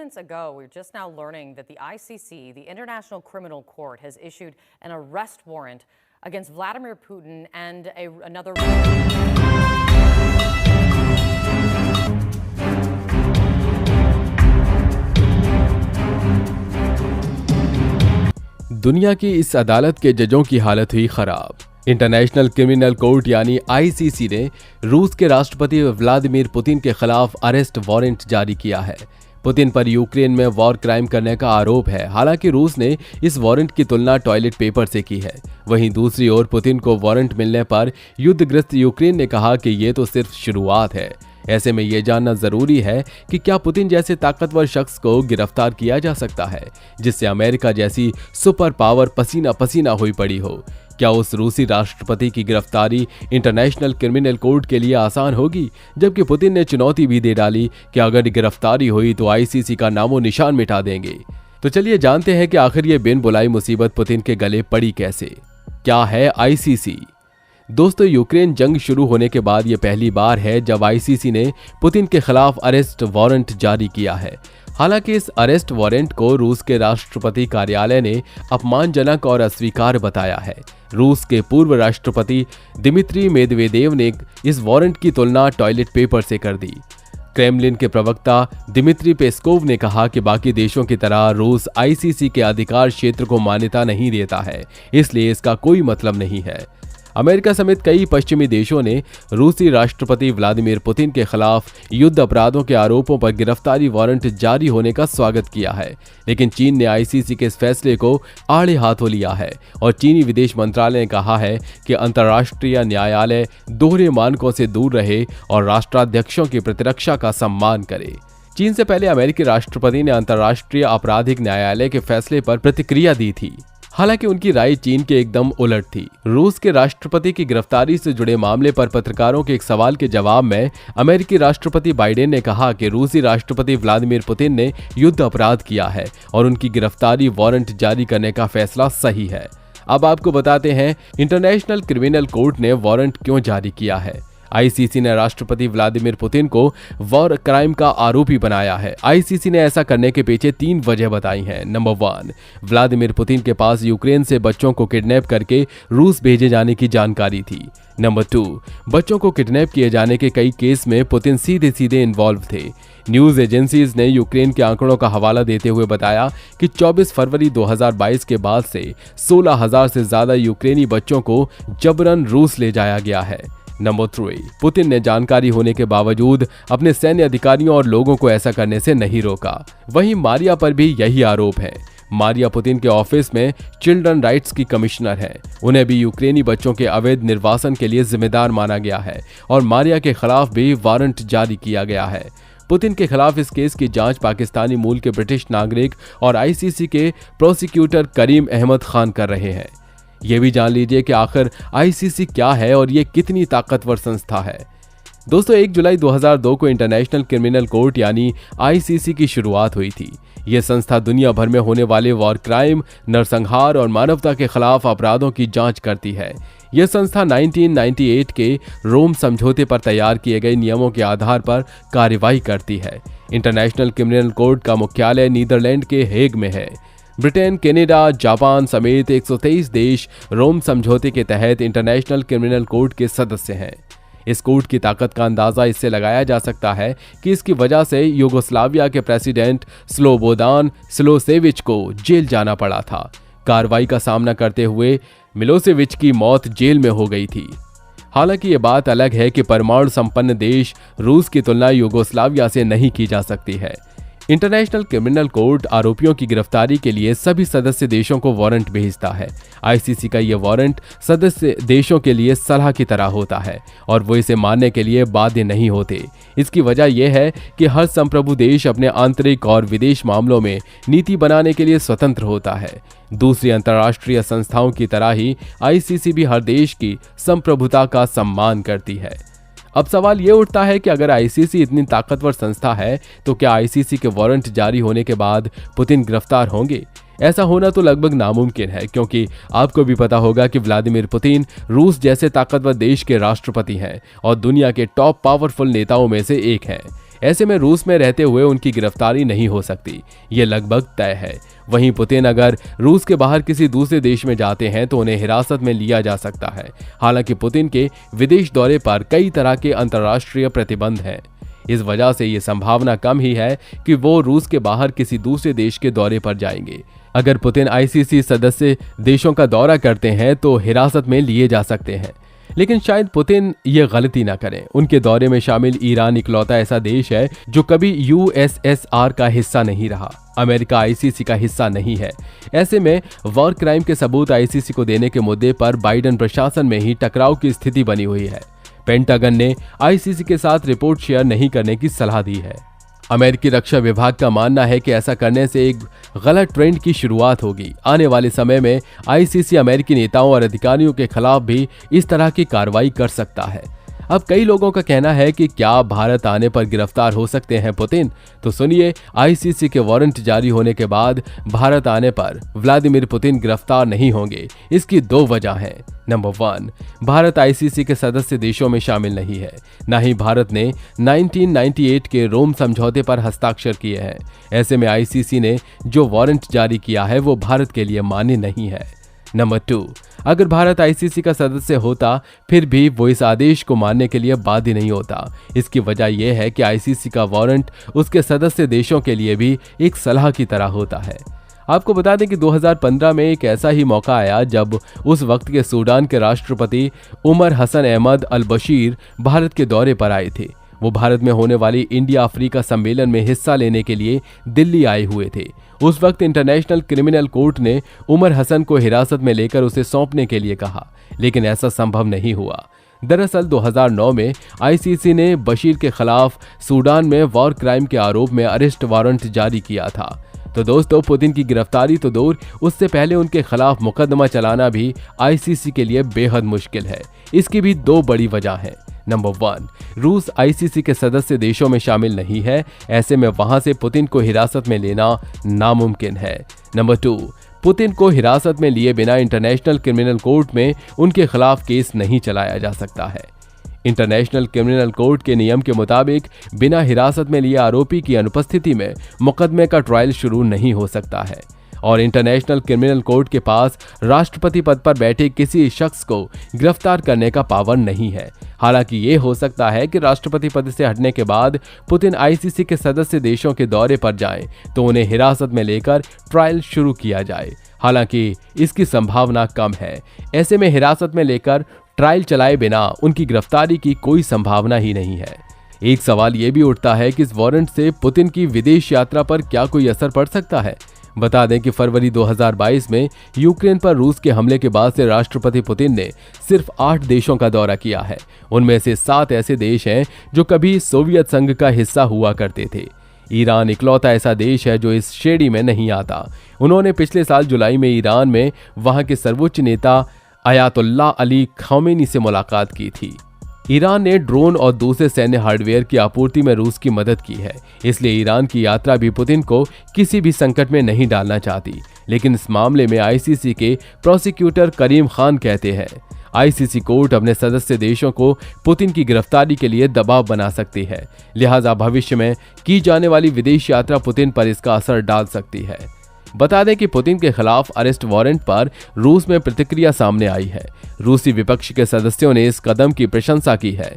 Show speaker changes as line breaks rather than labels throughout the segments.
Moments ago, we're just now learning that the ICC, the International Criminal Court, has issued an arrest warrant against Vladimir Putin and another.
दुनिया की इस अदालत के जजों की हालत हुई खराब। इंटरनेशनल क्रिमिनल कोर्ट यानी आईसीसी ने रूस के राष्ट्रपति व्लादिमीर पुतिन के खिलाफ अरेस्ट वारंट जारी किया है। पुतिन पर यूक्रेन में वॉर क्राइम करने का आरोप है। हालांकि रूस ने इस वारंट की तुलना टॉयलेट पेपर से की है। वहीं दूसरी ओर पुतिन को वारंट मिलने पर युद्धग्रस्त यूक्रेन ने कहा कि ये तो सिर्फ शुरुआत है। ऐसे में ये जानना जरूरी है कि क्या पुतिन जैसे ताकतवर शख्स को गिरफ्तार किया जा सकता है जिससे अमेरिका जैसी सुपर पावर पसीना पसीना हुई पड़ी हो। क्या उस रूसी राष्ट्रपति की गिरफ्तारी इंटरनेशनल क्रिमिनल कोर्ट के लिए आसान होगी, जबकि पुतिन ने चुनौती भी दे डाली कि अगर गिरफ्तारी हुई तो आईसीसी का नामो निशान मिटा देंगे। तो चलिए जानते हैं कि आखिर ये बिन बुलाई मुसीबत पुतिन के गले पड़ी कैसे। क्या है आईसीसी? दोस्तों, यूक्रेन जंग शुरू होने के बाद यह पहली बार है जब आईसीसी ने पुतिन के खिलाफ अरेस्ट वारंट जारी किया है। हालांकि इस अरेस्ट वारंट को रूस के राष्ट्रपति कार्यालय ने अपमानजनक और अस्वीकार बताया है। रूस के पूर्व राष्ट्रपति दिमित्री मेदवेदेव ने इस वारंट की तुलना टॉयलेट पेपर से कर दी। क्रेमलिन के प्रवक्ता दिमित्री पेस्कोव ने कहा कि बाकी देशों की तरह रूस आईसीसी के अधिकार क्षेत्र को मान्यता नहीं देता है, इसलिए इसका कोई मतलब नहीं है। अमेरिका समेत कई पश्चिमी देशों ने रूसी राष्ट्रपति व्लादिमीर पुतिन के खिलाफ युद्ध अपराधों के आरोपों पर गिरफ्तारी वारंट जारी होने का स्वागत किया है, लेकिन चीन ने आईसीसी के इस फैसले को आड़े हाथों लिया है और चीनी विदेश मंत्रालय ने कहा है कि अंतर्राष्ट्रीय न्यायालय दोहरे मानकों से दूर रहे और राष्ट्राध्यक्षों की प्रतिरक्षा का सम्मान करे। चीन से पहले अमेरिकी राष्ट्रपति ने अंतर्राष्ट्रीय आपराधिक न्यायालय के फैसले पर प्रतिक्रिया दी थी। हालांकि उनकी राय चीन के एकदम उलट थी। रूस के राष्ट्रपति की गिरफ्तारी से जुड़े मामले पर पत्रकारों के एक सवाल के जवाब में अमेरिकी राष्ट्रपति बाइडेन ने कहा कि रूसी राष्ट्रपति व्लादिमीर पुतिन ने युद्ध अपराध किया है और उनकी गिरफ्तारी वारंट जारी करने का फैसला सही है। अब आपको बताते हैं इंटरनेशनल क्रिमिनल कोर्ट ने वारंट क्यों जारी किया है। आईसीसी ने राष्ट्रपति व्लादिमीर पुतिन को वॉर क्राइम का आरोपी बनाया है। आईसीसी ने ऐसा करने के पीछे 3 वजह बताई हैं। नंबर 1, व्लादिमीर पुतिन के पास यूक्रेन से बच्चों को किडनैप करके रूस भेजे जाने की जानकारी थी। नंबर 2, बच्चों को किडनैप किए जाने के कई केस में पुतिन सीधे सीधे इन्वॉल्व थे। न्यूज एजेंसीज ने यूक्रेन के आंकड़ों का हवाला देते हुए बताया कि 24 फरवरी 2022 के बाद से 16,000 से ज्यादा यूक्रेनी बच्चों को जबरन रूस ले जाया गया है। नंबर 3, पुतिन ने जानकारी होने के बावजूद अपने सैन्य अधिकारियों और लोगों को ऐसा करने से नहीं रोका। वहीं मारिया पर भी यही आरोप है। मारिया पुतिन के ऑफिस में चिल्ड्रन राइट्स की कमिश्नर हैं। उन्हें भी यूक्रेनी बच्चों के अवैध निर्वासन के लिए जिम्मेदार माना गया है और मारिया के खिलाफ भी वारंट जारी किया गया है। पुतिन के खिलाफ इस केस की जांच पाकिस्तानी मूल के ब्रिटिश नागरिक और आईसीसी के प्रोसिक्यूटर करीम अहमद खान कर रहे हैं। ये भी जान लीजिए कि आखिर आईसीसी क्या है और ये कितनी ताकतवर संस्था है। दोस्तों, 1 जुलाई 2002 को इंटरनेशनल क्रिमिनल कोर्ट यानी आईसीसी की शुरुआत हुई थी। यह संस्था दुनिया भर में होने वाले वॉर क्राइम, नरसंहार और मानवता के खिलाफ अपराधों की जांच करती है। यह संस्था 1998 के रोम समझौते पर तैयार किए गए नियमों के आधार पर कार्रवाई करती है। इंटरनेशनल क्रिमिनल कोर्ट का मुख्यालय नीदरलैंड के हेग में है। ब्रिटेन, कनाडा, जापान समेत 123 देश रोम समझौते के तहत इंटरनेशनल क्रिमिनल कोर्ट के सदस्य हैं। इस कोर्ट की ताकत का अंदाजा इससे लगाया जा सकता है कि इसकी वजह से यूगोस्लाविया के प्रेसिडेंट स्लोबोदान मिलोसेविच को जेल जाना पड़ा था। कार्रवाई का सामना करते हुए मिलोसेविच की मौत जेल में हो गई थी। हालांकि ये बात अलग है कि परमाणु संपन्न देश रूस की तुलना यूगोस्लाविया से नहीं की जा सकती है। इंटरनेशनल क्रिमिनल कोर्ट आरोपियों की गिरफ्तारी के लिए सभी सदस्य देशों को वारंट भेजता है। आईसीसी का यह वारंट सदस्य देशों के लिए सलाह की तरह होता है और वो इसे मानने के लिए बाध्य नहीं होते। इसकी वजह यह है कि हर संप्रभु देश अपने आंतरिक और विदेश मामलों में नीति बनाने के लिए स्वतंत्र होता है। दूसरी अंतर्राष्ट्रीय संस्थाओं की तरह ही आईसीसी भी हर देश की संप्रभुता का सम्मान करती है। अब सवाल ये उठता है कि अगर आईसीसी इतनी ताकतवर संस्था है तो क्या आईसीसी के वारंट जारी होने के बाद पुतिन गिरफ्तार होंगे? ऐसा होना तो लगभग नामुमकिन है, क्योंकि आपको भी पता होगा कि व्लादिमीर पुतिन रूस जैसे ताकतवर देश के राष्ट्रपति हैं और दुनिया के टॉप पावरफुल नेताओं में से एक हैं। ऐसे में रूस में रहते हुए उनकी गिरफ्तारी नहीं हो सकती, ये लगभग तय है। वहीं पुतिन अगर रूस के बाहर किसी दूसरे देश में जाते हैं तो उन्हें हिरासत में लिया जा सकता है। हालांकि पुतिन के विदेश दौरे पर कई तरह के अंतर्राष्ट्रीय प्रतिबंध हैं। इस वजह से ये संभावना कम ही है कि वो रूस के बाहर किसी दूसरे देश के दौरे पर जाएंगे। अगर पुतिन आईसीसी सदस्य देशों का दौरा करते हैं तो हिरासत में लिए जा सकते हैं, लेकिन शायद पुतिन ये गलती ना करें। उनके दौरे में शामिल ईरान इकलौता ऐसा देश है जो कभी यूएसएसआर का हिस्सा नहीं रहा। अमेरिका आईसीसी का हिस्सा नहीं है। ऐसे में वॉर क्राइम के सबूत आईसीसी को देने के मुद्दे पर बाइडेन प्रशासन में ही टकराव की स्थिति बनी हुई है। पेंटागन ने आईसीसी के साथ रिपोर्ट शेयर नहीं करने की सलाह दी है। अमेरिकी रक्षा विभाग का मानना है कि ऐसा करने से एक गलत ट्रेंड की शुरुआत होगी। आने वाले समय में आईसीसी अमेरिकी नेताओं और अधिकारियों के खिलाफ भी इस तरह की कार्रवाई कर सकता है। अब कई लोगों का कहना है कि क्या भारत आने पर गिरफ्तार हो सकते हैं पुतिन? तो सुनिए, आईसीसी के वारंट जारी होने के बाद भारत आने पर व्लादिमीर पुतिन गिरफ्तार नहीं होंगे। इसकी दो वजह हैं। नंबर 1, भारत आईसीसी के सदस्य देशों में शामिल नहीं है। न ही भारत ने 1998 के रोम समझौते पर हस्ताक्षर किए हैं। ऐसे में आईसीसी ने जो वारंट जारी किया है वो भारत के लिए मान्य नहीं है। नंबर 2, अगर भारत आईसीसी का सदस्य होता फिर भी वो इस आदेश को मानने के लिए बाध्य नहीं होता। इसकी वजह यह है कि आईसीसी का वारंट उसके सदस्य देशों के लिए भी एक सलाह की तरह होता है। आपको बता दें कि 2015 में एक ऐसा ही मौका आया जब उस वक्त के सूडान के राष्ट्रपति उमर हसन अहमद अल बशीर भारत के दौरे पर आए थे। वो भारत में होने वाली इंडिया अफ्रीका सम्मेलन में हिस्सा लेने के लिए दिल्ली आए हुए थे। उस वक्त इंटरनेशनल क्रिमिनल कोर्ट ने उमर हसन को हिरासत में लेकर उसे सौंपने के लिए कहा, लेकिन ऐसा संभव नहीं हुआ। दरअसल 2009 में आईसीसी ने बशीर के खिलाफ सूडान में वॉर क्राइम के आरोप में अरेस्ट वारंट जारी किया था। तो दोस्तों, पुतिन की गिरफ्तारी तो दूर, उससे पहले उनके खिलाफ मुकदमा चलाना भी आईसीसी के लिए बेहद मुश्किल है। इसकी भी दो बड़ी वजह हैं। नंबर 1, रूस आईसीसी के सदस्य देशों में शामिल नहीं है। ऐसे में वहां से पुतिन को हिरासत में लेना नामुमकिन है। नंबर 2, पुतिन को हिरासत में लिए बिना इंटरनेशनल क्रिमिनल कोर्ट में उनके खिलाफ केस नहीं चलाया जा सकता है। इंटरनेशनल क्रिमिनल कोर्ट के नियम के मुताबिक बिना हिरासत में लिए आरोपी की अनुपस्थिति में मुकदमे का ट्रायल शुरू नहीं हो सकता है और इंटरनेशनल क्रिमिनल कोर्ट के पास राष्ट्रपति पद पर बैठे किसी शख्स को गिरफ्तार करने का पावर नहीं है। हालांकि ये हो सकता है कि राष्ट्रपति पद से हटने के बाद पुतिन आईसीसी के सदस्य देशों के दौरे पर जाएं तो उन्हें हिरासत में लेकर ट्रायल शुरू किया जाए। हालांकि इसकी संभावना कम है। ऐसे में हिरासत में लेकर ट्रायल चलाए बिना उनकी गिरफ्तारी की कोई संभावना ही नहीं है। एक सवाल ये भी उठता है कि इस वारंट से पुतिन की विदेश यात्रा पर क्या कोई असर पड़ सकता है। बता दें कि फरवरी 2022 में यूक्रेन पर रूस के हमले के बाद से राष्ट्रपति पुतिन ने सिर्फ 8 देशों का दौरा किया है। उनमें से 7 ऐसे देश हैं जो कभी सोवियत संघ का हिस्सा हुआ करते थे। ईरान इकलौता ऐसा देश है जो इस श्रेणी में नहीं आता। उन्होंने पिछले साल जुलाई में ईरान में वहां के सर्वोच्च नेता अयातुल्लाह अली खामेनी से मुलाकात की थी। ईरान ने ड्रोन और दूसरे सैन्य हार्डवेयर की आपूर्ति में रूस की मदद की है, इसलिए ईरान की यात्रा भी पुतिन को किसी भी संकट में नहीं डालना चाहती। लेकिन इस मामले में आईसीसी के प्रोसिक्यूटर करीम खान कहते हैं, आईसीसी कोर्ट अपने सदस्य देशों को पुतिन की गिरफ्तारी के लिए दबाव बना सकती है, लिहाजा भविष्य में की जाने वाली विदेश यात्रा पुतिन पर इसका असर डाल सकती है। बता दें कि पुतिन के खिलाफ अरेस्ट वारंट पर रूस में प्रतिक्रिया सामने आई है। रूसी विपक्ष के सदस्यों ने इस कदम की प्रशंसा की है।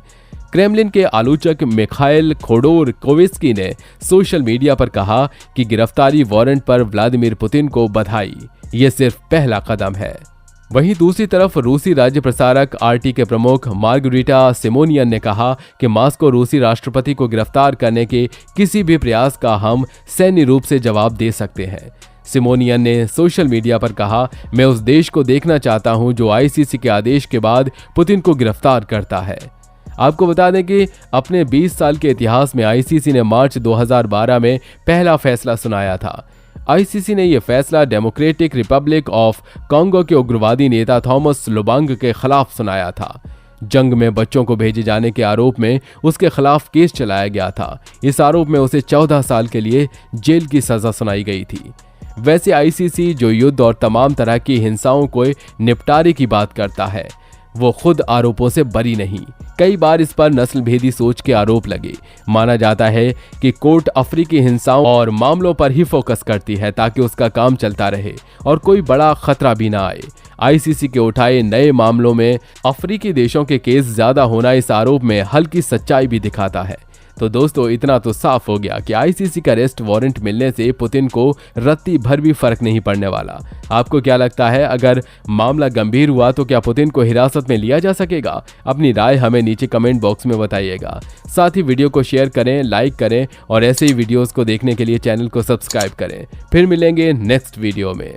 क्रेमलिन के आलोचक मिखाइल खोडोरकोविस्की ने सोशल मीडिया पर कहा कि गिरफ्तारी वारंट पर व्लादिमीर पुतिन को बधाई, ये सिर्फ पहला कदम है। वहीं दूसरी तरफ रूसी राज्य प्रसारक आरटी के प्रमुख मार्गरिटा सिमोनियन ने कहा कि मॉस्को रूसी राष्ट्रपति को गिरफ्तार करने के किसी भी प्रयास का हम सैन्य रूप से जवाब दे सकते हैं। सिमोनियन ने सोशल मीडिया पर कहा, मैं उस देश को देखना चाहता हूं जो आईसीसी के आदेश के बाद पुतिन को गिरफ्तार करता है। आपको बता दें कि अपने 20 साल के इतिहास में आईसीसी ने मार्च 2012 में पहला फैसला सुनाया था। आईसीसी ने यह फैसला डेमोक्रेटिक रिपब्लिक ऑफ कांगो के उग्रवादी नेता थॉमस लुबांग के खिलाफ सुनाया था। जंग में बच्चों को भेजे जाने के आरोप में उसके खिलाफ केस चलाया गया था। इस आरोप में उसे 14 साल के लिए जेल की सजा सुनाई गई थी। वैसे आईसीसी जो युद्ध और तमाम तरह की हिंसाओं को निपटारे की बात करता है, वो खुद आरोपों से बरी नहीं। कई बार इस पर नस्ल भेदी सोच के आरोप लगे। माना जाता है कि कोर्ट अफ्रीकी हिंसाओं और मामलों पर ही फोकस करती है ताकि उसका काम चलता रहे और कोई बड़ा खतरा भी ना आए। आईसीसी के उठाए नए मामलों में अफ्रीकी देशों के केस ज्यादा होना इस आरोप में हल्की सच्चाई भी दिखाता है। तो दोस्तों, इतना तो साफ हो गया कि आईसीसी का अरेस्ट वारंट मिलने से पुतिन को रत्ती भर भी फर्क नहीं पड़ने वाला। आपको क्या लगता है, अगर मामला गंभीर हुआ तो क्या पुतिन को हिरासत में लिया जा सकेगा? अपनी राय हमें नीचे कमेंट बॉक्स में बताइएगा। साथ ही वीडियो को शेयर करें, लाइक करें और ऐसे ही वीडियोस को देखने के लिए चैनल को सब्सक्राइब करें। फिर मिलेंगे नेक्स्ट वीडियो में।